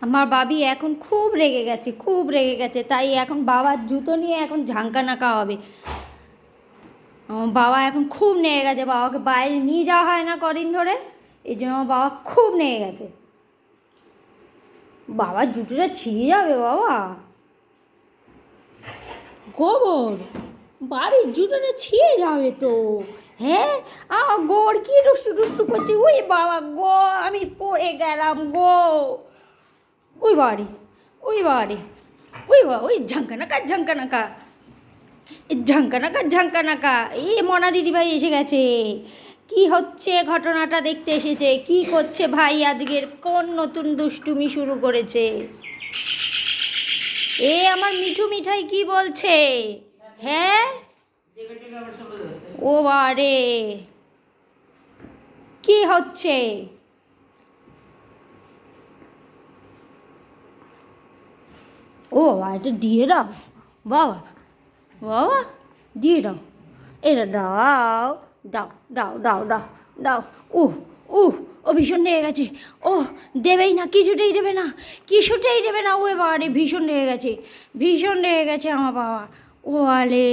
আমার বাবি এখন খুব রেগে গেছে, খুব রেগে গেছে, তাই এখন বাবার জুতো নিয়ে এখন ঝাঁকানাকা হবে। আমার বাবা এখন খুব রেগে গেছে, বাবাকে বাইরে নিয়ে যাওয়া হয় না কদিন ধরে, এই জন্য আমার বাবা খুব রেগে গেছে। বাবার জুতোটা ছিঁড়ে যাবে বাবা, গোবর বাবির জুতোটা ছিঁড়ে যাবে তো। হ্যাঁ, গোবর কি দুষ্টু দুষ্টু করছে, ওই বাবা গো, আমি পড়ে গেলাম গো, ওই বাড়ি, ওই বাড়ি, ওই বা ওই ঝাঁকানাকা ঝাঁকানাকা, ঝাঁকানাকা ঝাঁকানাকা। এই মনা দিদিভাই এসে গেছে, কি হচ্ছে ঘটনাটা দেখতে এসেছে। কি করছে ভাই আজকের, কোন নতুন দুষ্টুমি শুরু করেছে? এ আমার মিঠু মিঠাই কি বলছে? হ্যাঁ, ও বারে, কি হচ্ছে? ও বাবা, এটা দিয়ে দাও বাবা, বাবা দিয়ে দাও, এটা দাও, দাও দাও দাও দাও দাও। ও ভীষণ রেগে গেছে, ও দেবেই না, কিছুতেই দেবে না, কিছুতেই দেবে না। ওরে বাবা রে, ভীষণ রেগে গেছে, ভীষণ রেগে গেছে আমার বাবা। ও আলে,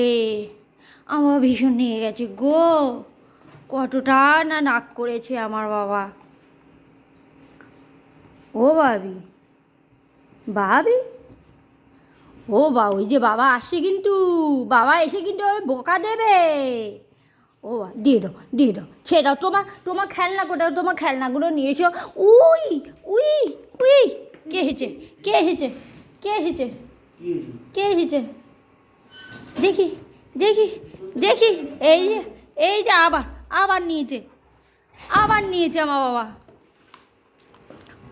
আমার ভীষণ রেগে গেছে গো, কতটা না নাক করেছে আমার বাবা। ও ভাবি, ভাবি, ও বা ওই যে বাবা আসছে কিন্তু, বাবা এসে কিন্তু ওই বোকা দেবে। ও দিয়ে দাও, দিয়ে দাও, ছেড়ে দাও, তোমার তোমার খেলনা কোথাও, তোমার খেলনাগুলো নিয়ে এসো। উই উই উই, কে এসেছে, কে এসেছে, কে এসেছে, কে এসেছে? দেখি, দেখি, দেখি, এই যে, এই যে আবার, আবার নিয়েছে, আবার নিয়েছে আমার বাবা।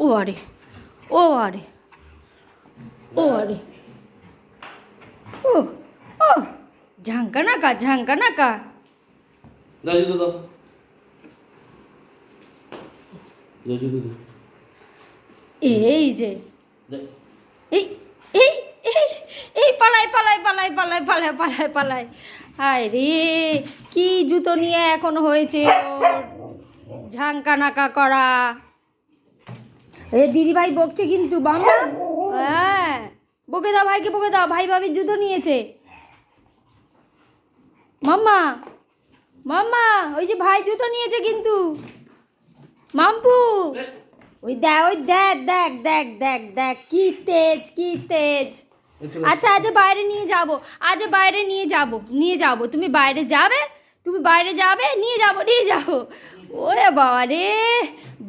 ও আরে, ও আরে, ও আরে, ও ও ঝাঁকানাকা ঝাঁকানাকা। এই যে, এই এই এই এই পালাই পালাই পালাই পালাই পালাই পালাই পালাই। হায় রে, কি জুতো নিয়ে এখন হয়েছে ওর ঝাঁকানাকা করা। এ দিদিভাই বকছে কিন্তু বাংলা, হ্যাঁ বকে দাও ভাইকে, বকে দাও, ভাই ভাবির জুতো নিয়েছে। মাম্মা, মাম্মা, ওই যে ভাই জুতো নিয়েছে কিন্তু, মাম্পু, ওই দেখ, ওই দেখ দেখ দেখ দেখ দেখ, কি তেজ, কি তেজ। আচ্ছা আজ বাইরে নিয়ে যাব, আজ বাইরে নিয়ে যাব, নিয়ে যাব, তুমি বাইরে যাবে, তুমি বাইরে যাবে, নিয়ে যাব, নিয়ে যাব। ওরে বাবা রে,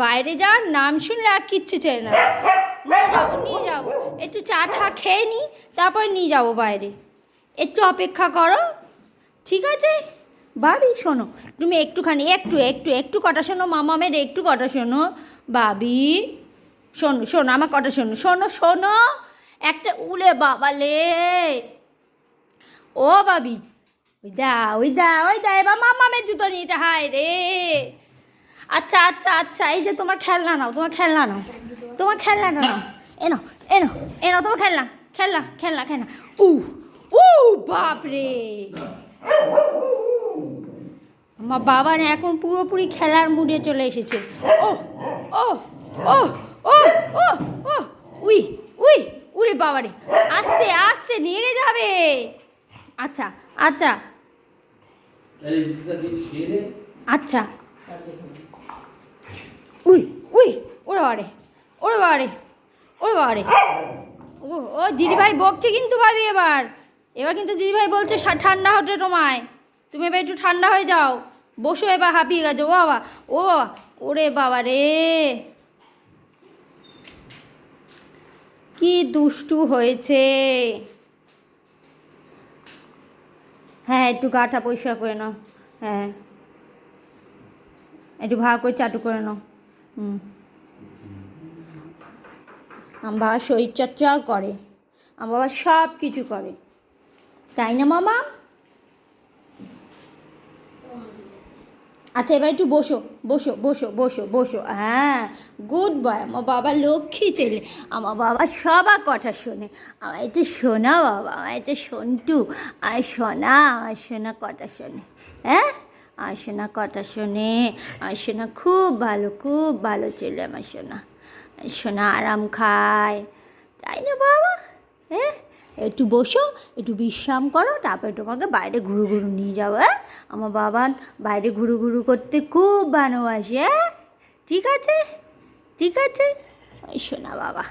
বাইরে যাওয়ার নাম শুনলে আর কিচ্ছু চাই না। নিয়ে যাবো, নিয়ে যাবো, একটু চা টা খেয়ে নিই, তারপর নিয়ে যাব বাইরে, একটু অপেক্ষা করো, ঠিক আছে? ভাবি শোনো, তুমি একটুখানি, একটু একটু একটু কথা শোনো, মামামের একটু কথা শোনো। ভাবি শোনো, শোনো আমার কথা শোনো, শোনো শোনো, একটা উলে বাবালে, ও ভাবি, ওই দা, ওই দা, ওই দা, এবার মামামের জুতো নিতে, হায় রে। আচ্ছা আচ্ছা আচ্ছা, এই যে তোমার খেলনা নাও, তোমার খেলনা নাও, তোমার খেলনাটা নাও, এনো এনো এনো, তোমার খেলনা, খেলনা খেলনা খেলনা। উ উ বাপরে, আমার বাবা না এখন পুরোপুরি খেলার মুডে চলে এসেছে। ও ও ও ও ও ও, উই উই, উরে বাবারে, আস্তে আস্তে নিয়ে যাবে। আচ্ছা আচ্ছা আচ্ছা, উই উই, ওরে বাবারে, ওরে বাবারে, ওরে বাবারে। ও ও দিদিভাই বকছে কিন্তু ভাবি, এবার এবার কিন্তু দিদিভাই বলছে ঠান্ডা হতে তোমায়, তুমি এবার একটু ঠান্ডা হয়ে যাও, বসো, এবার হাঁপিয়ে গেছো। ও বাবা, ও ওরে বাবা রে, কি দুষ্টু হয়েছে। হ্যাঁ একটু গাটা পরিষ্কার করে নাও, হ্যাঁ একটু ভালো করে চাটু করে নাও। আমার বাবা শরীরচর্চাও করে, আমার বাবা সব কিছু করে, তাই না মামা? আচ্ছা এবার একটু বসো, বসো বসো বসো বসো, হ্যাঁ গুড বয়, আমার বাবা লক্ষ্মী ছেলে, আমার বাবা সবার কথা শোনে। আমার একটু শোনা বাবা, আমার একটু শোনটু, আর শোনা, আমার শোনা কথা শোনে, হ্যাঁ আমার শোনা কথা শোনে, আমার শোনা খুব ভালো, খুব ভালো ছেলে আমার শোনা, সোনা আরাম খায়, তাই না বাবা? হ্যাঁ, একটু বসো, একটু বিশ্রাম করো, তারপরে তোমাকে বাইরে ঘুরু ঘুরু নিয়ে যাবো। হ্যাঁ, আমার বাবা বাইরে ঘুরু ঘুরু করতে খুব ভালোবাসে। হ্যাঁ, ঠিক আছে, ঠিক আছে, সোনা বাবা।